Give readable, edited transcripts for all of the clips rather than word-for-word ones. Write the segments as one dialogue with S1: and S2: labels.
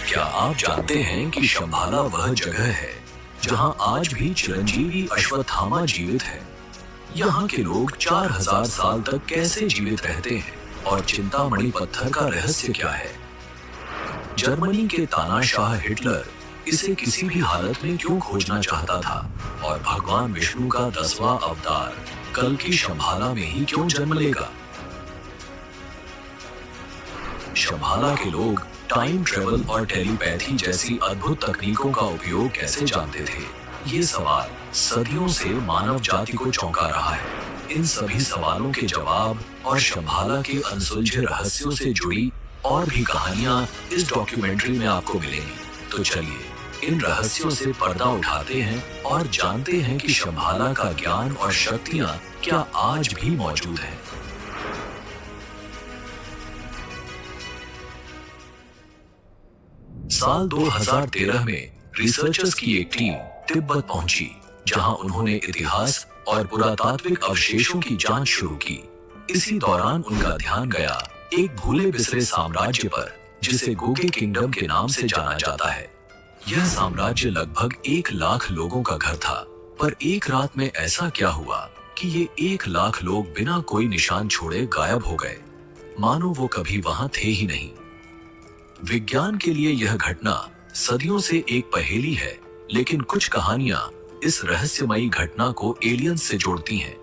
S1: क्या आप जानते हैं कि शंभाला वह जगह है जहां आज भी चिरंजीवी अश्वत्थामा जीवित है? यहाँ के लोग 4000 साल तक कैसे जीवित रहते हैं और चिंतामणि पत्थर का रहस्य क्या है? जर्मनी के तानाशाह हिटलर इसे किसी भी हालत में क्यों खोजना चाहता था और भगवान विष्णु का 10वां अवतार कल की शंभाला में ही क्यों जन्म लेगा? शंभाला के लोग टाइम ट्रेवल और टेलीपैथी जैसी अद्भुत तकनीकों का उपयोग कैसे जानते थे? ये सवाल सदियों से मानव जाति को चौंका रहा है। इन सभी सवालों के जवाब और शंभाला के अनसुलझे रहस्यों से जुड़ी और भी कहानियां इस डॉक्यूमेंट्री में आपको मिलेंगी। तो चलिए इन रहस्यों से पर्दा उठाते हैं और जानते हैं कि शंभाला का ज्ञान और शक्तियां क्या आज भी मौजूद हैं। साल 2013 में रिसर्चर्स की एक टीम तिब्बत पहुंची, जहां उन्होंने इतिहास और पुरातात्विक अवशेषों की जांच शुरू की। इसी दौरान उनका ध्यान गया एक भूले बिसरे साम्राज्य पर, जिसे गोगे किंगडम के नाम से जाना जाता है। यह साम्राज्य लगभग 1 लाख लोगों का घर था, पर एक रात में ऐसा क्या हुआ कि ये 1 लाख लोग बिना कोई निशान छोड़े गायब हो गए, मानो वो कभी वहां थे ही नहीं। विज्ञान के लिए यह घटना सदियों से एक पहेली है, लेकिन कुछ कहानियां इस रहस्यमयी घटना को एलियंस से जोड़ती हैं।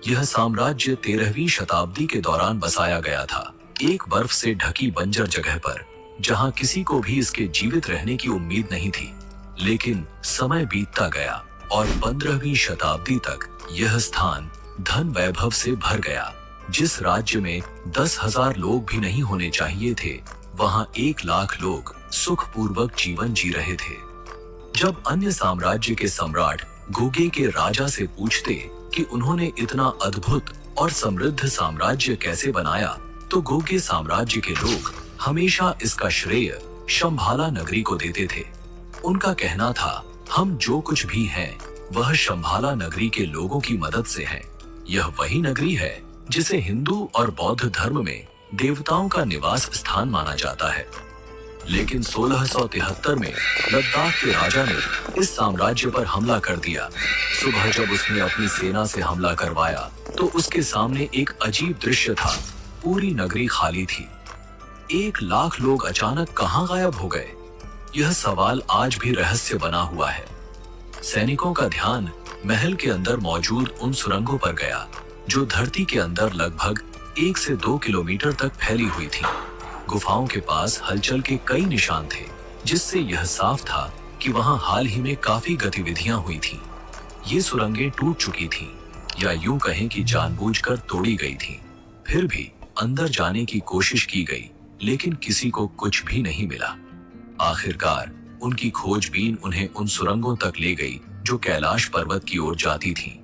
S1: यह साम्राज्य 13वीं शताब्दी के दौरान बसाया गया था, एक बर्फ से ढकी बंजर जगह पर, जहां किसी को भी इसके जीवित रहने की उम्मीद नहीं थी। लेकिन समय बीतता गया और 15वीं शताब्दी तक यह स्थान धन वैभव से भर गया। जिस राज्य में 10,000 लोग भी नहीं होने चाहिए थे, वहां 1 लाख लोग सुखपूर्वक जीवन जी रहे थे। जब अन्य साम्राज्य के सम्राट गोगे के राजा से पूछते कि उन्होंने इतना अद्भुत और समृद्ध साम्राज्य कैसे बनाया, तो गोगे साम्राज्य के लोग हमेशा इसका श्रेय शंभाला नगरी को देते थे। उनका कहना था, हम जो कुछ भी हैं, वह शंभाला नगरी के लोगों की मदद से है। यह वही नगरी है जिसे हिंदू और बौद्ध धर्म में देवताओं का निवास स्थान माना जाता है। लेकिन 1673 में लद्दाख के राजा ने इस साम्राज्य पर हमला कर दिया। सुबह जब उसने अपनी सेना से हमला करवाया, तो उसके सामने एक अजीब दृश्य था। पूरी नगरी खाली थी। 1 लाख लोग अचानक कहां गायब हो गए? यह सवाल आज भी रहस्य बना हुआ है। सैनिकों का ध्यान महल के अंदर मौजूद उन सुरंगों पर गया, जो धरती के अंदर लगभग 1 से 2 किलोमीटर तक फैली हुई थी। गुफाओं के पास हलचल के कई निशान थे, जिससे यह साफ था कि वहां हाल ही में काफी गतिविधियां हुई थीं। ये सुरंगें टूट चुकी थीं, या यूं कहें कि जानबूझकर तोड़ी गई थीं। फिर भी अंदर जाने की कोशिश की गई, लेकिन किसी को कुछ भी नहीं मिला। आखिरकार उनकी खोजबीन उन्हें उन सुरंगों तक ले गई जो कैलाश पर्वत की ओर जाती थीं।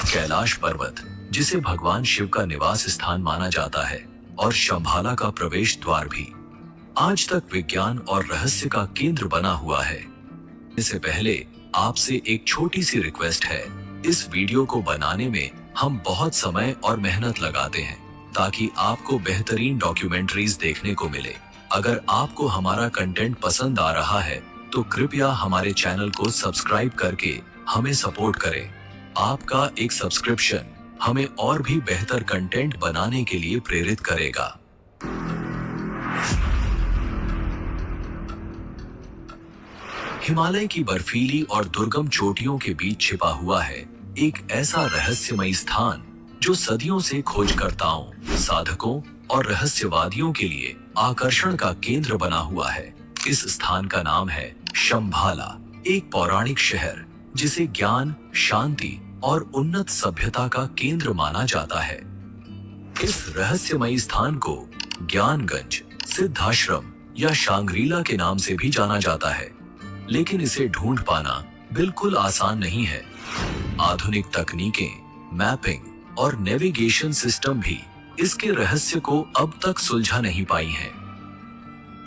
S1: कैलाश पर्वत, जिसे भगवान शिव का निवास स्थान माना जाता है और शंभाला का प्रवेश द्वार भी, आज तक विज्ञान और रहस्य का केंद्र बना हुआ है। इससे पहले आपसे एक छोटी सी रिक्वेस्ट है। इस वीडियो को बनाने में हम बहुत समय और मेहनत लगाते हैं, ताकि आपको बेहतरीन डॉक्यूमेंट्रीज देखने को मिले। अगर आपको हमारा कंटेंट पसंद आ रहा है, तो कृपया हमारे चैनल को सब्सक्राइब करके हमें सपोर्ट करें। आपका एक सब्सक्रिप्शन हमें और भी बेहतर कंटेंट बनाने के लिए प्रेरित करेगा। हिमालय की बर्फीली और दुर्गम चोटियों के बीच छिपा हुआ है एक ऐसा रहस्यमयी स्थान, जो सदियों से खोजकर्ताओं, साधकों और रहस्यवादियों के लिए आकर्षण का केंद्र बना हुआ है। इस स्थान का नाम है शंभाला, एक पौराणिक शहर जिसे ज्ञान, शांति और उन्नत सभ्यता का केंद्र माना जाता है। इस रहस्यमयी स्थान को ज्ञानगंज, सिद्धाश्रम या शांग्रीला के नाम से भी जाना जाता है, लेकिन इसे ढूंढ पाना बिल्कुल आसान नहीं है। आधुनिक तकनीकें, मैपिंग और नेविगेशन सिस्टम भी इसके रहस्य को अब तक सुलझा नहीं पाई हैं।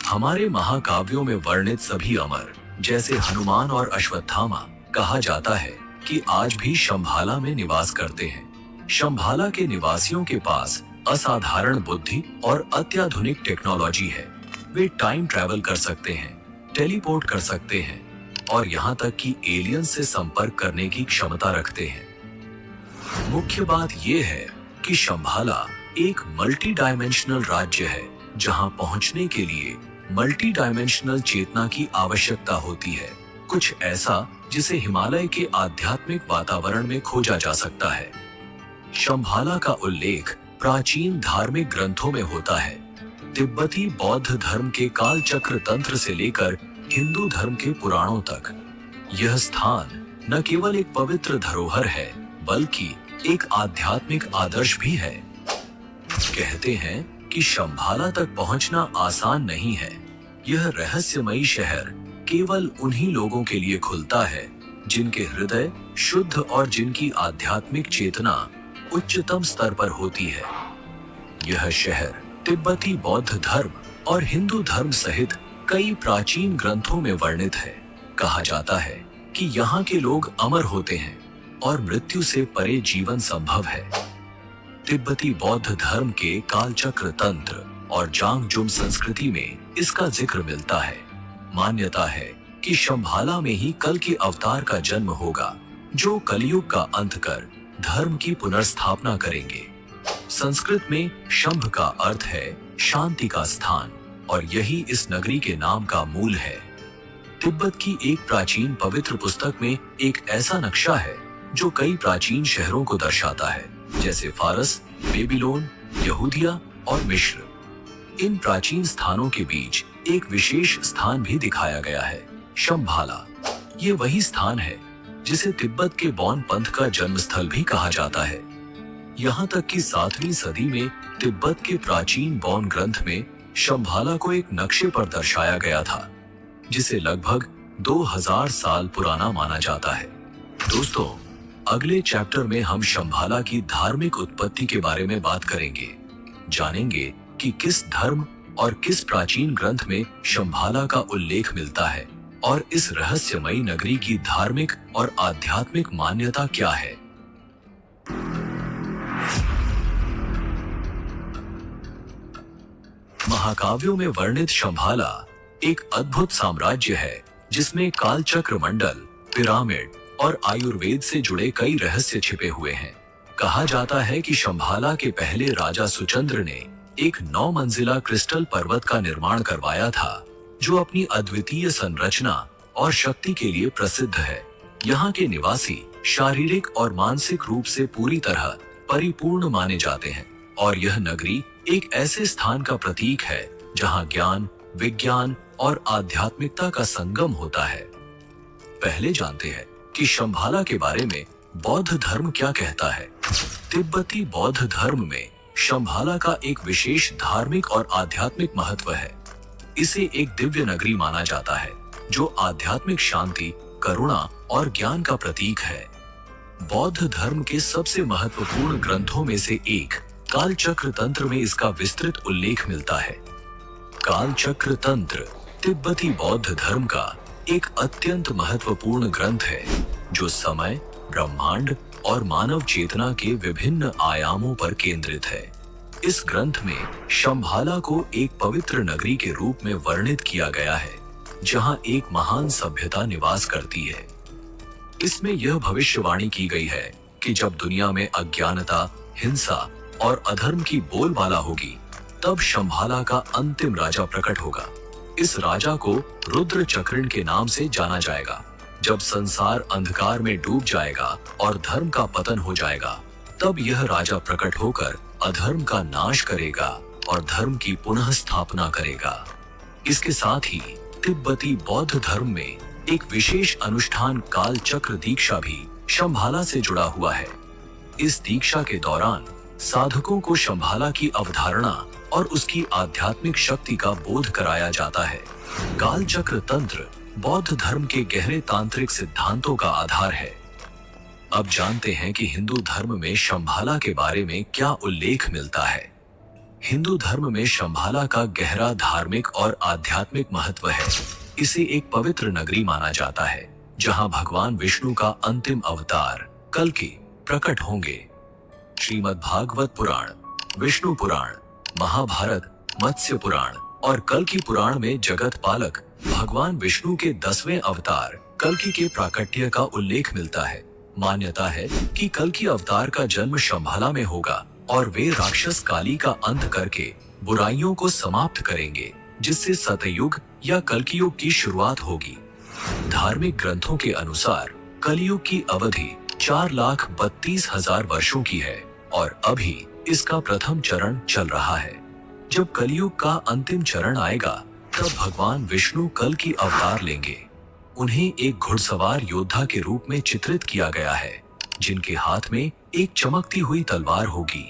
S1: हमारे महाकाव्यों में वर्णित सभी अमर, जैसे हनुमान और अश्वत्थामा, कहा जाता है कि आज भी शंभाला में निवास करते हैं। शंभाला के निवासियों के पास असाधारण बुद्धि और अत्याधुनिक टेक्नोलॉजी है। वे टाइम ट्रैवल कर सकते हैं, टेलीपोर्ट कर सकते हैं और यहाँ तक कि एलियन से संपर्क करने की क्षमता रखते हैं। मुख्य बात यह है कि शंभाला एक मल्टी डायमेंशनल राज्य है जहाँ पहुँचने के लिए मल्टी डायमेंशनल चेतना की आवश्यकता होती है, कुछ ऐसा जिसे हिमालय के आध्यात्मिक वातावरण में खोजा जा सकता है। शंभाला का उल्लेख प्राचीन धार्मिक ग्रंथों में होता है। तिब्बती बौद्ध धर्म के कालचक्र तंत्र से लेकर हिंदू धर्म के पुराणों तक यह स्थान न केवल एक पवित्र धरोहर है बल्कि एक आध्यात्मिक आदर्श भी है। कहते हैं कि शंभाला तक पहुंचना आसान नहीं है। यह रहस्यमयी शहर केवल उन्हीं लोगों के लिए खुलता है जिनके हृदय शुद्ध और जिनकी आध्यात्मिक चेतना उच्चतम स्तर पर होती है। यह शहर तिब्बती बौद्ध धर्म और हिंदू धर्म सहित कई प्राचीन ग्रंथों में वर्णित है। कहा जाता है कि यहाँ के लोग अमर होते हैं और मृत्यु से परे जीवन संभव है। तिब्बती बौद्ध धर्म के कालचक्र तंत्र और जांगजुम संस्कृति में इसका जिक्र मिलता है। मान्यता है कि शंभाला में ही कल के अवतार का जन्म होगा जो कलयुग का अंत कर धर्म की पुनर्स्थापना करेंगे। संस्कृत में शंभ का अर्थ है शांति का स्थान और यही इस नगरी के नाम का मूल है। तिब्बत की एक प्राचीन पवित्र पुस्तक में एक ऐसा नक्शा है जो कई प्राचीन शहरों को दर्शाता है, जैसे फारस, बेबीलोन, यहूदिया और मिस्र। इन प्राचीन स्थानों के बीच एक विशेष स्थान भी दिखाया गया है, शंभाला। ये वही स्थान है जिसे तिब्बत के बौन पंथ का जन्मस्थल भी कहा जाता है। यहाँ तक कि 7वीं सदी में तिब्बत के प्राचीन बौन ग्रंथ में शंभाला को एक नक्शे पर दर्शाया गया था जिसे लगभग 2000 साल पुराना माना जाता है। दोस्तों, अगले चैप्टर में हम शंभाला की धार्मिक उत्पत्ति के बारे में बात करेंगे। जानेंगे कि किस धर्म और किस प्राचीन ग्रंथ में शंभाला का उल्लेख मिलता है और इस रहस्यमयी नगरी की धार्मिक और आध्यात्मिक मान्यता क्या है। महाकाव्यों में वर्णित शंभाला एक अद्भुत साम्राज्य है जिसमें कालचक्र मंडल, पिरामिड और आयुर्वेद से जुड़े कई रहस्य छिपे हुए हैं। कहा जाता है कि शंभाला के पहले राजा सुचंद्र ने एक 9 मंजिला क्रिस्टल पर्वत का निर्माण करवाया था जो अपनी अद्वितीय संरचना और शक्ति के लिए प्रसिद्ध है। यहाँ के निवासी शारीरिक और मानसिक रूप से पूरी तरह परिपूर्ण माने जाते हैं और यह नगरी एक ऐसे स्थान का प्रतीक है जहाँ ज्ञान, विज्ञान और आध्यात्मिकता का संगम होता है। पहले जानते हैं कि शंभाला के बारे में बौद्ध धर्म क्या कहता है। तिब्बती बौद्ध धर्म में शंभाला का एक विशेष धार्मिक और आध्यात्मिक महत्व है। इसे एक दिव्य नगरी माना जाता है जो आध्यात्मिक शांति, करुणा और ज्ञान का प्रतीक है। बौद्ध धर्म के सबसे महत्वपूर्ण ग्रंथों में से एक कालचक्र तंत्र में इसका विस्तृत उल्लेख मिलता है। कालचक्र तंत्र तिब्बती बौद्ध धर्म का एक अत्यंत महत्वपूर्ण ग्रंथ है जो समय, ब्रह्मांड और मानव चेतना के विभिन्न आयामों पर केंद्रित है। इस ग्रंथ में शंभाला को एक पवित्र नगरी के रूप में वर्णित किया गया है जहां एक महान सभ्यता निवास करती है। इसमें यह भविष्यवाणी की गई है कि जब दुनिया में अज्ञानता, हिंसा और अधर्म की बोलबाला होगी तब शंभाला का अंतिम राजा प्रकट होगा। इस राजा को रुद्र चक्रण के नाम से जाना जाएगा। जब संसार अंधकार में डूब जाएगा और धर्म का पतन हो जाएगा तब यह राजा प्रकट होकर अधर्म का नाश करेगा और धर्म की पुनः स्थापना करेगा। इसके साथ ही तिब्बती बौद्ध धर्म में एक विशेष अनुष्ठान काल चक्र दीक्षा भी शंभाला से जुड़ा हुआ है। इस दीक्षा के दौरान साधकों को शंभाला की अवधारणा और उसकी आध्यात्मिक शक्ति का बोध कराया जाता है। काल चक्र तंत्र बौद्ध धर्म के गहरे तांत्रिक सिद्धांतों का आधार है। अब जानते हैं कि हिंदू धर्म में शंभाला के बारे में क्या उल्लेख मिलता है। हिंदू धर्म में शंभाला का गहरा धार्मिक और आध्यात्मिक महत्व है। इसे एक पवित्र नगरी माना जाता है जहां भगवान विष्णु का अंतिम अवतार कल्कि प्रकट होंगे। श्रीमद् भागवत पुराण, विष्णु पुराण, महाभारत, मत्स्य पुराण, और कल्कि पुराण में जगत पालक भगवान विष्णु के 10वें अवतार कल्कि के प्राकट्य का उल्लेख मिलता है। मान्यता है कि कल्कि अवतार का जन्म शंभाला में होगा और वे राक्षस काली का अंत करके बुराइयों को समाप्त करेंगे, जिससे सतयुग या कल्कियुग की शुरुआत होगी। धार्मिक ग्रंथों के अनुसार कलयुग की अवधि 4,32,000 वर्षों की है और अभी इसका प्रथम चरण चल रहा है। जब कलयुग का अंतिम चरण आएगा तब भगवान विष्णु कल्कि अवतार लेंगे। उन्हें एक घुड़सवार योद्धा के रूप में चित्रित किया गया है, जिनके हाथ में एक चमकती हुई तलवार होगी।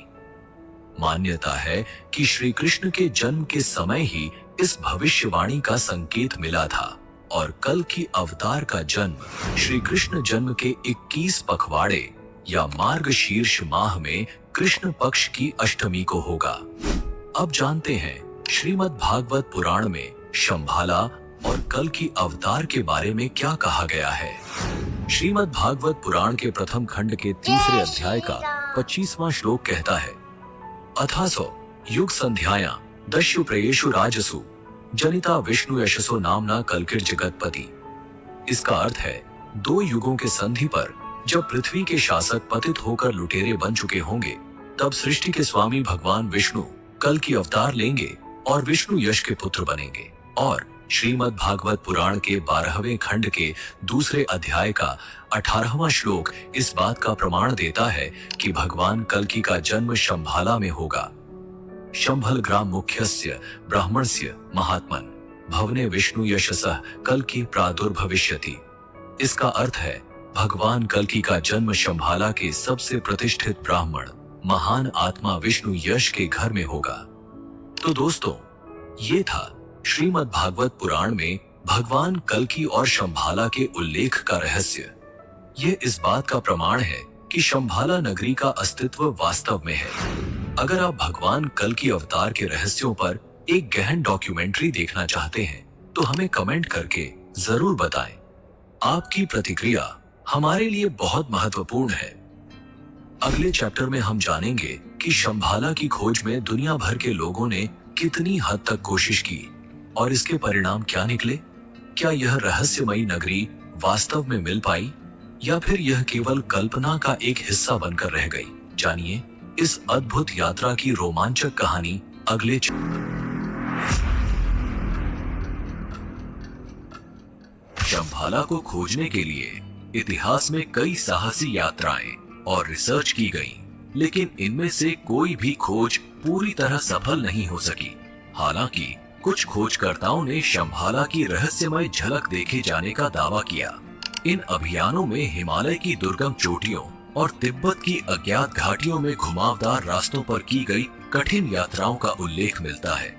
S1: मान्यता है कि श्री कृष्ण के जन्म के समय ही इस भविष्यवाणी का संकेत मिला था और कल्कि अवतार का जन्म श्री कृष्ण जन्म के 21 पखवाड़े या मार्गशीर्ष माह में कृष्ण पक्ष की अष्टमी को होगा। अब जानते हैं श्रीमद् भागवत पुराण में शंभाला और कल्कि अवतार के बारे में क्या कहा गया है। श्रीमद् भागवत पुराण के प्रथम खंड के 3 अध्याय का 25वां श्लोक कहता है, अथासो युग संध्याया दस्यु प्रेयेषु राजसु जनिता विष्णु यशसो नामना कल्किर जगतपति। इसका अर्थ है 2 युगों के संधि पर जब पृथ्वी के शासक पतित होकर लुटेरे बन चुके होंगे, तब सृष्टि के स्वामी भगवान विष्णु कल्कि अवतार लेंगे और विष्णु यश के पुत्र बनेंगे। और श्रीमद् भागवत पुराण के 12वें खंड के 2 अध्याय का 18वां श्लोक इस बात का प्रमाण देता है कि भगवान कल्कि का जन्म शंभाला में होगा। शंभल ग्राम मुख्यस्य ब्राह्मणस्य महात्मन भवने विष्णु यशसः कल्कि प्रादुर्भविष्यति। इसका अर्थ है भगवान कल्कि का जन्म शंभाला के सबसे प्रतिष्ठित ब्राह्मण महान आत्मा विष्णु यश के घर में होगा। तो दोस्तों, ये था श्रीमद् भागवत पुराण में भगवान कल्कि और शंभाला के उल्लेख का रहस्य। यह इस बात का प्रमाण है कि शंभाला नगरी का अस्तित्व वास्तव में है। अगर आप भगवान कल्कि अवतार के रहस्यों पर एक गहन डॉक्यूमेंट्री देखना चाहते हैं तो हमें कमेंट करके जरूर बताएं। आपकी प्रतिक्रिया हमारे लिए बहुत महत्वपूर्ण है। अगले चैप्टर में हम जानेंगे कि शंभाला की खोज में दुनिया भर के लोगों ने कितनी हद तक कोशिश की और इसके परिणाम क्या निकले। क्या यह रहस्यमयी नगरी वास्तव में मिल पाई या फिर यह केवल कल्पना का एक हिस्सा बनकर रह गई। जानिए इस अद्भुत यात्रा की रोमांचक कहानी अगले शंभाला को खोजने के लिए इतिहास में कई साहसी यात्राएं और रिसर्च की गई, लेकिन इनमें से कोई भी खोज पूरी तरह सफल नहीं हो सकी। हालांकि कुछ खोजकर्ताओं ने शंभाला की रहस्यमय झलक देखे जाने का दावा किया। इन अभियानों में हिमालय की दुर्गम चोटियों और तिब्बत की अज्ञात घाटियों में घुमावदार रास्तों पर की गई कठिन यात्राओं का उल्लेख मिलता है।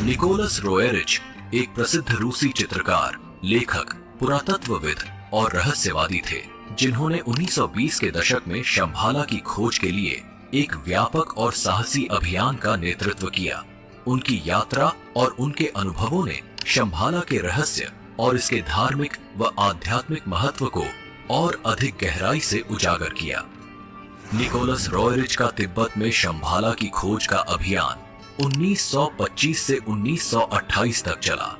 S1: निकोलस रोएरिच एक प्रसिद्ध रूसी चित्रकार, लेखक, पुरातत्वविद और रहस्यवादी थे, जिन्होंने 1920 के दशक में शंभाला की खोज के लिए एक व्यापक और साहसी अभियान का नेतृत्व किया। उनकी यात्रा और उनके अनुभवों ने शंभाला के रहस्य और इसके धार्मिक व आध्यात्मिक महत्व को और अधिक गहराई से उजागर किया। निकोलस रोएरिच का तिब्बत में शंभाला की खोज का अभियान 1925 से 1928 तक चला।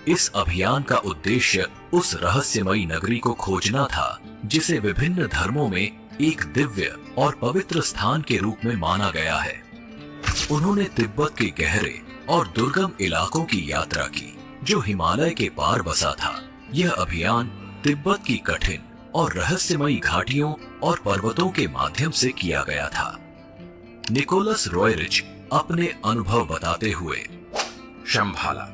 S1: इस अभियान का उद्देश्य उस रहस्यमयी नगरी को खोजना था जिसे विभिन्न धर्मों में एक दिव्य और पवित्र स्थान के रूप में माना गया है। उन्होंने तिब्बत के गहरे और दुर्गम इलाकों की यात्रा की जो हिमालय के पार बसा था। यह अभियान तिब्बत की कठिन और रहस्यमयी घाटियों और पर्वतों के माध्यम से किया गया था। निकोलस रोएरिच अपने अनुभव बताते हुए,
S2: शंभाला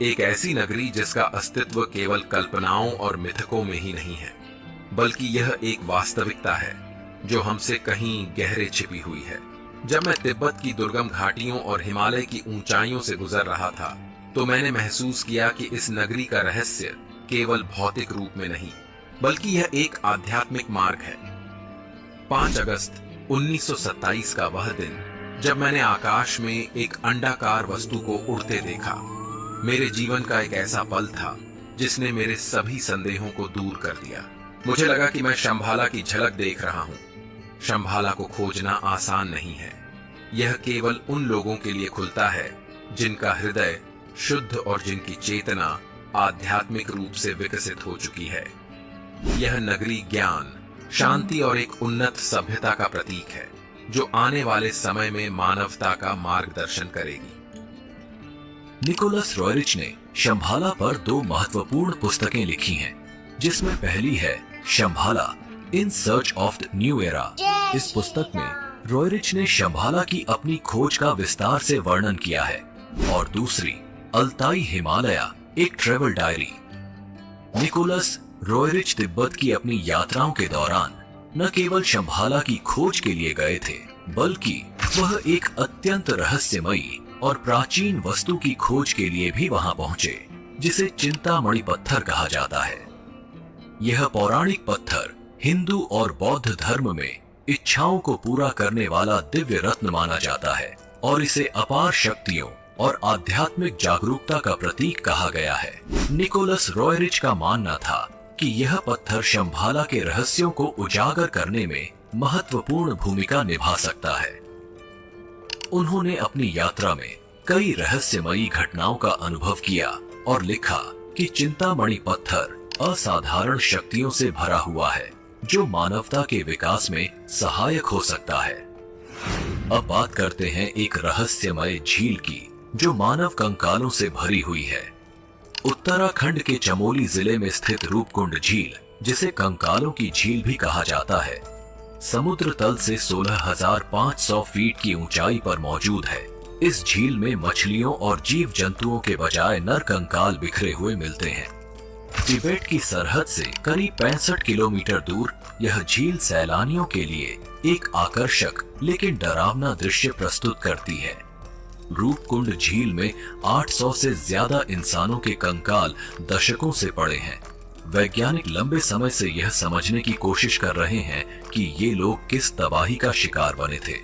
S2: एक ऐसी नगरी जिसका अस्तित्व केवल कल्पनाओं और मिथकों में ही नहीं है, बल्कि यह एक वास्तविकता है जो हमसे कहीं गहरे छिपी हुई है। जब मैं तिब्बत की दुर्गम घाटियों और हिमालय की ऊंचाइयों से गुजर रहा था तो मैंने महसूस किया कि इस नगरी का रहस्य केवल भौतिक रूप में नहीं, बल्कि यह एक आध्यात्मिक मार्ग है। 5 अगस्त 1927 का वह दिन जब मैंने आकाश में एक अंडाकार वस्तु को उड़ते देखा, मेरे जीवन का एक ऐसा पल था जिसने मेरे सभी संदेहों को दूर कर दिया। मुझे लगा कि मैं शंभाला की झलक देख रहा हूं। शंभाला को खोजना आसान नहीं है। यह केवल उन लोगों के लिए खुलता है जिनका हृदय शुद्ध और जिनकी चेतना आध्यात्मिक रूप से विकसित हो चुकी है। यह नगरी ज्ञान, शांति और एक उन्नत सभ्यता का प्रतीक है जो आने वाले समय में मानवता का मार्गदर्शन करेगी।
S1: निकोलस रॉयरिच ने शंभाला पर 2 महत्वपूर्ण पुस्तकें लिखी हैं, जिसमें पहली है Shambhala in search of the new era. इस पुस्तक में रॉयरिच ने शंभाला की अपनी खोज का विस्तार से वर्णन किया है, और दूसरी अल्ताई हिमालया, एक ट्रेवल डायरी। निकोलस रॉयरिच तिब्बत की अपनी यात्राओं के दौरान न केवल शंभाला की खोज के लिए गए थे, बल्कि वह एक अत्यंत रहस्यमयी और प्राचीन वस्तु की खोज के लिए भी वहां पहुंचे, जिसे चिंतामणि पत्थर कहा जाता है। यह पौराणिक पत्थर हिंदू और बौद्ध धर्म में इच्छाओं को पूरा करने वाला दिव्य रत्न माना जाता है और इसे अपार शक्तियों और आध्यात्मिक जागरूकता का प्रतीक कहा गया है। निकोलस रॉयरिच का मानना था कि यह पत्थर शंभाला के रहस्यों को उजागर करने में महत्वपूर्ण भूमिका निभा सकता है। उन्होंने अपनी यात्रा में कई रहस्यमयी घटनाओं का अनुभव किया और लिखा कि चिंतामणि पत्थर असाधारण शक्तियों से भरा हुआ है जो मानवता के विकास में सहायक हो सकता है। अब बात करते हैं एक रहस्यमय झील की जो मानव कंकालों से भरी हुई है। उत्तराखंड के चमोली जिले में स्थित रूपकुंड झील, जिसे कंकालों की झील भी कहा जाता है, समुद्र तल से 16,500 फीट की ऊंचाई पर मौजूद है। इस झील में मछलियों और जीव जंतुओं के बजाय नर कंकाल बिखरे हुए मिलते हैं। तिब्बत की सरहद से करीब 65 किलोमीटर दूर यह झील सैलानियों के लिए एक आकर्षक लेकिन डरावना दृश्य प्रस्तुत करती है। रूपकुंड झील में 800 से ज्यादा इंसानों के कंकाल दशकों से पड़े हैं। वैज्ञानिक लंबे समय से यह समझने की कोशिश कर रहे हैं कि ये लोग किस तबाही का शिकार बने थे।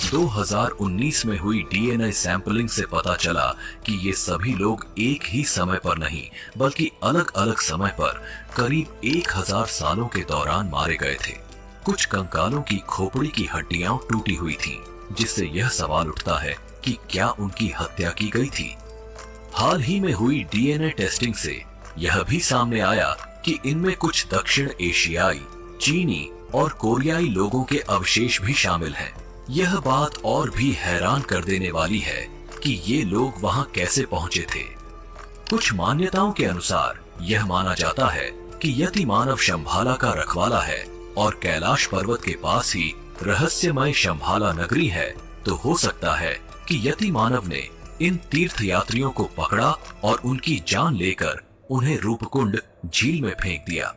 S1: 2019 में हुई डीएनए सैंपलिंग से पता चला कि ये सभी लोग एक ही समय पर नहीं बल्कि अलग अलग समय पर करीब 1000 सालों के दौरान मारे गए थे। कुछ कंकालों की खोपड़ी की हड्डियां टूटी हुई थीं, जिससे यह सवाल उठता है कि क्या उनकी हत्या की गई थी। हाल ही में हुई डीएनए टेस्टिंग से यह भी सामने आया कि इनमें कुछ दक्षिण एशियाई, चीनी और कोरियाई लोगों के अवशेष भी शामिल हैं। यह बात और भी हैरान कर देने वाली है कि ये लोग वहां कैसे पहुंचे थे। कुछ मान्यताओं के अनुसार यह माना जाता है कि यति मानव शंभाला का रखवाला है और कैलाश पर्वत के पास ही रहस्यमय शंभाला नगरी है, तो हो सकता है कि यति मानव ने इन तीर्थ यात्रियों को पकड़ा और उनकी जान लेकर उन्हें रूपकुंड झील में फेंक दिया।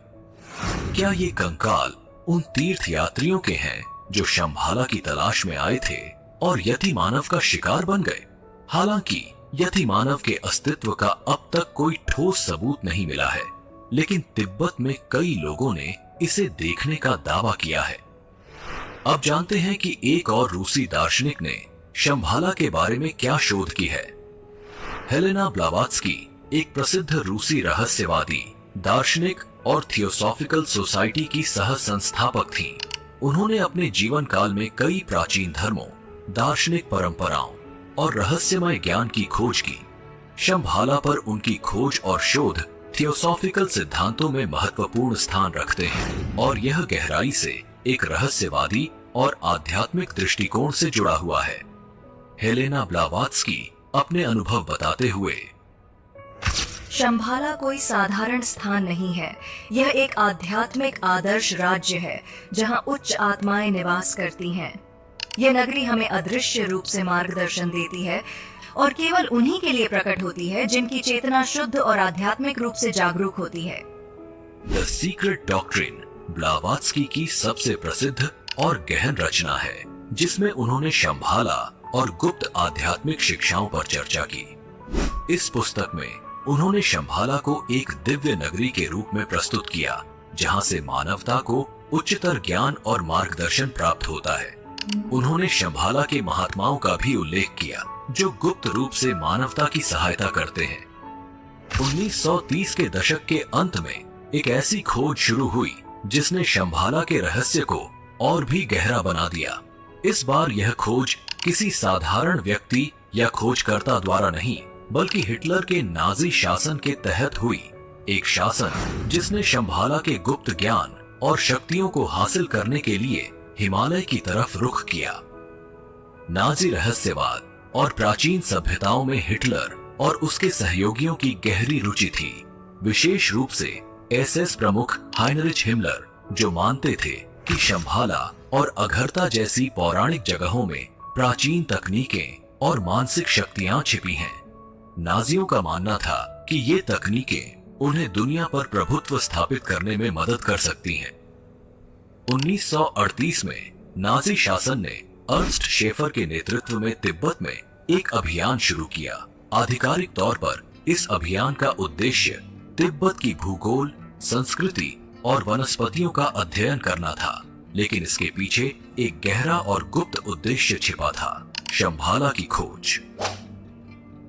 S1: क्या ये कंकाल उन तीर्थ यात्रियों के हैं जो शंभाला की तलाश में आए थे और यति मानव का शिकार बन गए? हालांकि यति मानव के अस्तित्व का अब तक कोई ठोस सबूत नहीं मिला है, लेकिन तिब्बत में कई लोगों ने इसे देखने का दावा किया है। अब जानते हैं कि एक और रूसी दार्शनिक ने शंभाला के बारे में क्या शोध की है। हेलेना ब्लावात्स्की एक प्रसिद्ध रूसी रहस्यवादी, दार्शनिक और थियोसॉफिकल सोसाइटी की सह संस्थापक थीं। उन्होंने अपने जीवन काल में कई प्राचीन धर्मों, दार्शनिक परंपराओं और रहस्यमय ज्ञान की खोज की। शंभाला पर उनकी खोज और शोध थियोसॉफिकल सिद्धांतों में महत्वपूर्ण स्थान रखते हैं और यह गहराई से एक रहस्यवादी और आध्यात्मिक दृष्टिकोण से जुड़ा हुआ है। हेलेना ब्लावात्स्की अपने अनुभव बताते हुए,
S3: शंभाला कोई साधारण स्थान नहीं है। यह एक आध्यात्मिक आदर्श राज्य है जहां उच्च आत्माएं निवास करती हैं। यह नगरी हमें अदृश्य रूप से मार्गदर्शन देती है और केवल उन्हीं के लिए प्रकट होती है जिनकी चेतना शुद्ध और आध्यात्मिक रूप से जागरूक होती है।
S1: द सीक्रेट डॉक्ट्रिन ब्लावात्स्की की सबसे प्रसिद्ध और गहन रचना है, जिसमें उन्होंने शंभाला और गुप्त आध्यात्मिक शिक्षाओं पर चर्चा की। इस पुस्तक में उन्होंने शंभाला को एक दिव्य नगरी के रूप में प्रस्तुत किया, जहां से मानवता को उच्चतर ज्ञान और मार्गदर्शन प्राप्त होता है। उन्होंने शंभाला के महात्माओं का भी उल्लेख किया जो गुप्त रूप से मानवता की सहायता करते हैं। 1930 के दशक के अंत में एक ऐसी खोज शुरू हुई जिसने शंभाला के रहस्य को और भी गहरा बना दिया। इस बार यह खोज किसी साधारण व्यक्ति या खोजकर्ता द्वारा नहीं, बल्कि हिटलर के नाजी शासन के तहत हुई एक शासन जिसने शंभाला के गुप्त ज्ञान और शक्तियों को हासिल करने के लिए हिमालय की तरफ रुख किया। नाजी रहस्यवाद और प्राचीन सभ्यताओं में हिटलर और उसके सहयोगियों की गहरी रुचि थी, विशेष रूप से एसएस प्रमुख हाइनरिच हिमलर, जो मानते थे कि शंभाला और अघरता जैसी पौराणिक जगहों में प्राचीन तकनीकें और मानसिक शक्तियां छिपी हैं। नाजियों का मानना था कि ये तकनीकें उन्हें दुनिया पर प्रभुत्व स्थापित करने में मदद कर सकती हैं। 1938 में नाजी शासन ने अर्नस्ट शेफर के नेतृत्व में तिब्बत में एक अभियान शुरू किया। आधिकारिक तौर पर इस अभियान का उद्देश्य तिब्बत की भूगोल, संस्कृति और वनस्पतियों का अध्ययन करना था, लेकिन इसके पीछे एक गहरा और गुप्त उद्देश्य छिपा था, शंभाला की खोज।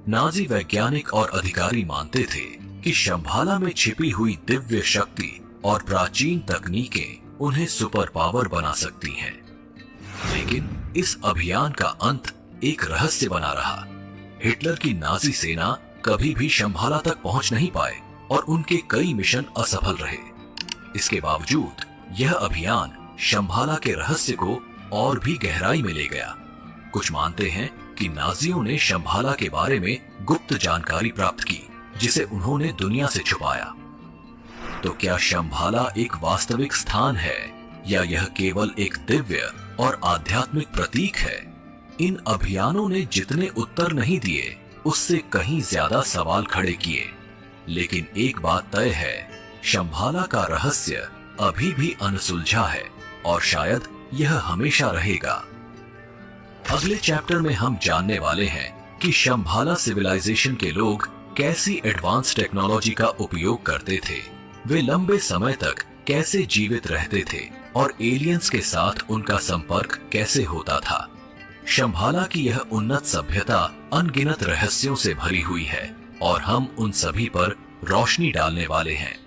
S1: नाजी वैज्ञानिक और अधिकारी मानते थे कि शंभाला में छिपी हुई दिव्य शक्ति और प्राचीन तकनीकें उन्हें सुपर पावर बना सकती हैं। लेकिन इस अभियान का अंत एक रहस्य बना रहा। हिटलर की नाजी सेना कभी भी शंभाला तक पहुंच नहीं पाए और उनके कई मिशन असफल रहे। इसके बावजूद यह अभियान शंभाला के रहस्य को और भी गहराई में ले गया। कुछ मानते हैं कि नाजियों ने शंभाला के बारे में गुप्त जानकारी प्राप्त की, जिसे उन्होंने दुनिया से छुपाया। तो क्या शंभाला एक वास्तविक स्थान है या यह केवल एक दिव्य और आध्यात्मिक प्रतीक है? इन अभियानों ने जितने उत्तर नहीं दिए, उससे कहीं ज्यादा सवाल खड़े किए। लेकिन एक बात तय है, शंभाला का रहस्य अभी भी अनसुलझा है और शायद यह हमेशा रहेगा। अगले चैप्टर में हम जानने वाले हैं कि शंभाला सिविलाइजेशन के लोग कैसी एडवांस टेक्नोलॉजी का उपयोग करते थे, वे लंबे समय तक कैसे जीवित रहते थे और एलियंस के साथ उनका संपर्क कैसे होता था। शंभाला की यह उन्नत सभ्यता अनगिनत रहस्यों से भरी हुई है और हम उन सभी पर रोशनी डालने वाले हैं।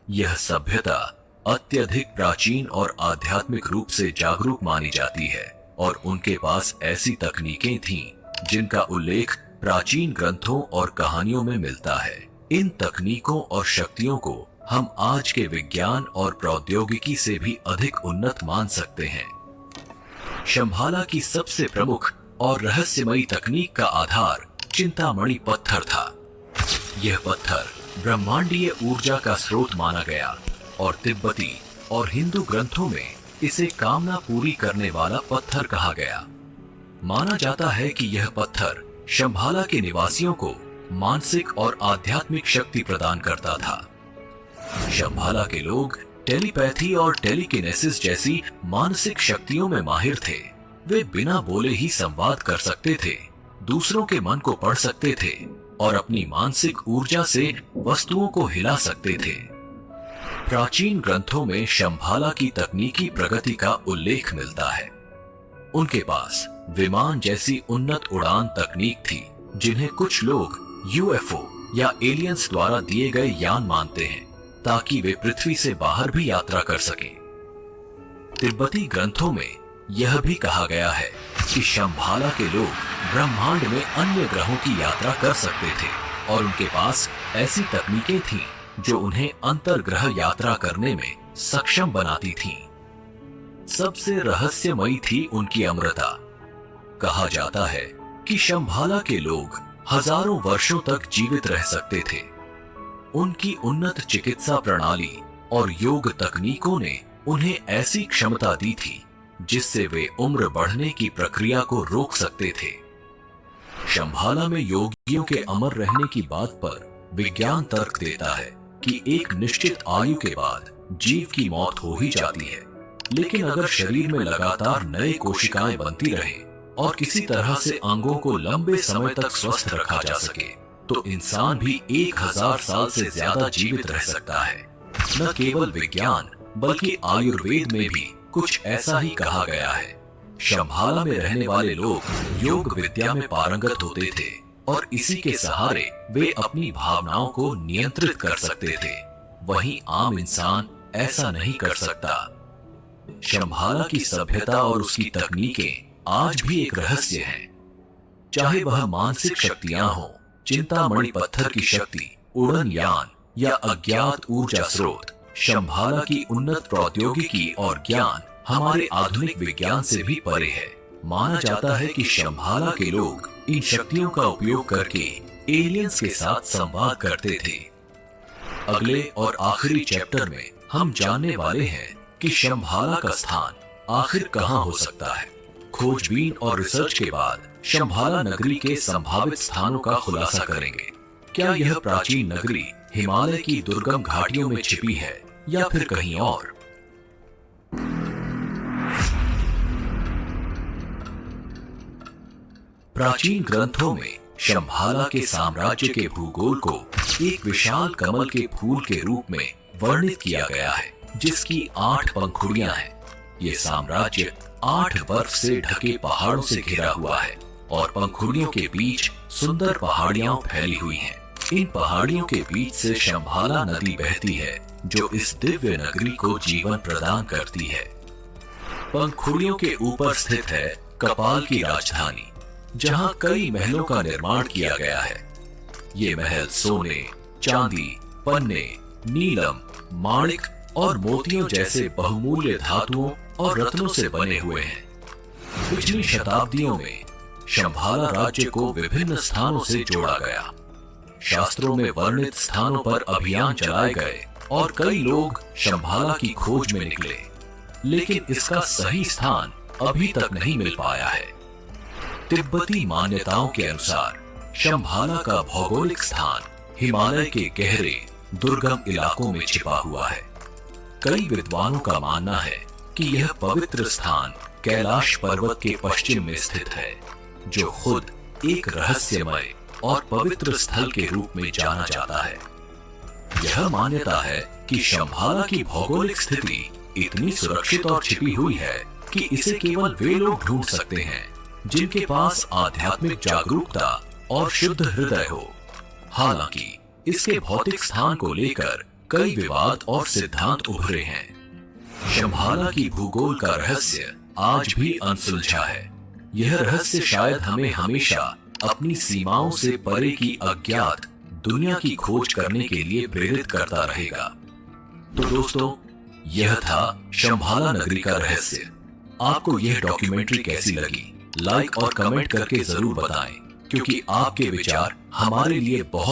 S1: यह सभ्यता अत्यधिक प्राचीन और आध्यात्मिक रूप से जागरूक मानी जाती है और उनके पास ऐसी तकनीकें थीं जिनका उल्लेख प्राचीन ग्रंथों और कहानियों में मिलता है। इन तकनीकों और शक्तियों को हम आज के विज्ञान और प्रौद्योगिकी से भी अधिक उन्नत मान सकते हैं। शंभाला की सबसे प्रमुख और रहस्यमयी तकनीक का आधार चिंतामणि पत्थर था। यह पत्थर ब्रह्मांडीय ऊर्जा का स्रोत माना गया और तिब्बती और हिंदू ग्रंथों में इसे कामना पूरी करने वाला पत्थर कहा गया। माना जाता है कि यह पत्थर शंभाला के निवासियों को मानसिक और आध्यात्मिक शक्ति प्रदान करता था। शंभाला के लोग टेलीपैथी और टेलीकिनेसिस जैसी मानसिक शक्तियों में माहिर थे। वे बिना बोले ही संवाद कर सकते थे, दूसरों के मन को पढ़ सकते थे और अपनी मानसिक ऊर्जा से वस्तुओं को हिला सकते थे। प्राचीन ग्रंथों में शंभाला की तकनीकी प्रगति का उल्लेख मिलता है। उनके पास विमान जैसी उन्नत उड़ान तकनीक थी, जिन्हें कुछ लोग यूएफओ या एलियंस द्वारा दिए गए यान मानते हैं, ताकि वे पृथ्वी से बाहर भी यात्रा कर सकें। तिब्बती ग्रंथों में यह भी कहा गया है कि शंभाला के लोग ब्रह्मांड में अन्य ग्रहों की यात्रा कर सकते थे और उनके पास ऐसी तकनीकें थीं जो उन्हें अंतर्ग्रह यात्रा करने में सक्षम बनाती थीं। सबसे रहस्यमयी थी उनकी अमरता। कहा जाता है कि शंभाला के लोग हजारों वर्षों तक जीवित रह सकते थे। उनकी उन्नत चिकित्सा प्रणाली और योग तकनीकों ने उन्हें ऐसी क्षमता दी थी जिससे वे उम्र बढ़ने की प्रक्रिया को रोक सकते थे। शंभाला में योगियों के अमर रहने की बात पर विज्ञान तर्क देता है कि एक निश्चित आयु के बाद जीव की मौत हो ही जाती है, लेकिन अगर शरीर में लगातार नए कोशिकाएं बनती रहें और किसी तरह से अंगों को लंबे समय तक स्वस्थ रखा जा सके, तो इंसान भी 1000 साल से ज्यादा जीवित रह सकता है। न केवल विज्ञान बल्कि आयुर्वेद में भी कुछ ऐसा ही कहा गया है। शंभाला में रहने वाले लोग योग विद्या में पारंगत होते थे और इसी के सहारे वे अपनी भावनाओं को नियंत्रित कर सकते थे। वहीं आम इंसान ऐसा नहीं कर सकता। शंभाला की सभ्यता और उसकी तकनीकें आज भी एक रहस्य हैं। चाहे वह मानसिक शक्तियां हो, चिंतामणि पत्थर की शक्ति, उड़न यान या अज्ञात ऊर्जा स्रोत, शंभाला की उन्नत प्रौद्योगिकी और ज्ञान हमारे आधुनिक विज्ञान से भी परे है। माना जाता है कि शंभाला के लोग इन शक्तियों का उपयोग करके एलियंस के साथ संवाद करते थे। अगले और आखिरी चैप्टर में हम जानने वाले हैं कि शंभाला का स्थान आखिर कहां हो सकता है। खोजबीन और रिसर्च के बाद शंभाला नगरी के संभावित स्थानों का खुलासा करेंगे। क्या यह प्राचीन नगरी हिमालय की दुर्गम घाटियों में छिपी है या फिर कहीं और? प्राचीन ग्रंथों में शंभाला के साम्राज्य के भूगोल को एक विशाल कमल के फूल के रूप में वर्णित किया गया है, जिसकी 8 पंखुड़ियां हैं। ये साम्राज्य 8 बर्फ से ढके पहाड़ों से घिरा हुआ है और पंखुड़ियों के बीच सुंदर पहाड़ियां फैली हुई हैं। इन पहाड़ियों के बीच से शंभाला नदी बहती है, जो इस दिव्य नगरी को जीवन प्रदान करती है। पंखुड़ियों के ऊपर स्थित है कपाल की राजधानी, जहां कई महलों का निर्माण किया गया है। ये महल सोने, चांदी, पन्ने, नीलम, माणिक और मोतियों जैसे बहुमूल्य धातुओं और रत्नों से बने हुए हैं। पिछली शताब्दियों में शंभाला राज्य को विभिन्न स्थानों से जोड़ा गया। शास्त्रों में वर्णित स्थानों पर अभियान चलाए गए और कई लोग शंभाला की खोज में निकले, लेकिन इसका सही स्थान अभी तक नहीं मिल पाया है। तिब्बती मान्यताओं के अनुसार शंभाला का भौगोलिक स्थान हिमालय के गहरे दुर्गम इलाकों में छिपा हुआ है। कई विद्वानों का मानना है कि यह पवित्र स्थान कैलाश पर्वत के पश्चिम में स्थित है, जो खुद एक रहस्यमय और पवित्र स्थल के रूप में जाना जाता है। यह मान्यता है कि शंभाला की भौगोलिक स्थिति इतनी सुरक्षित और छिपी हुई है कि इसे केवल वे लोग ढूंढ सकते हैं जिनके पास आध्यात्मिक जागरूकता और शुद्ध हृदय हो। हालांकि इसके भौतिक स्थान को लेकर कई विवाद और सिद्धांत उभरे हैं। शंभाला की भूगोल का रहस्य आज भी अनसुलझा है। यह रहस्य शायद हमें हमेशा अपनी सीमाओं से परे की अज्ञात दुनिया की खोज करने के लिए प्रेरित करता रहेगा। तो दोस्तों, यह था शंभाला नगरी का रहस्य। आपको यह डॉक्यूमेंट्री कैसी लगी? लाइक और कमेंट करके जरूर बताएं, क्योंकि आपके विचार हमारे लिए बहुत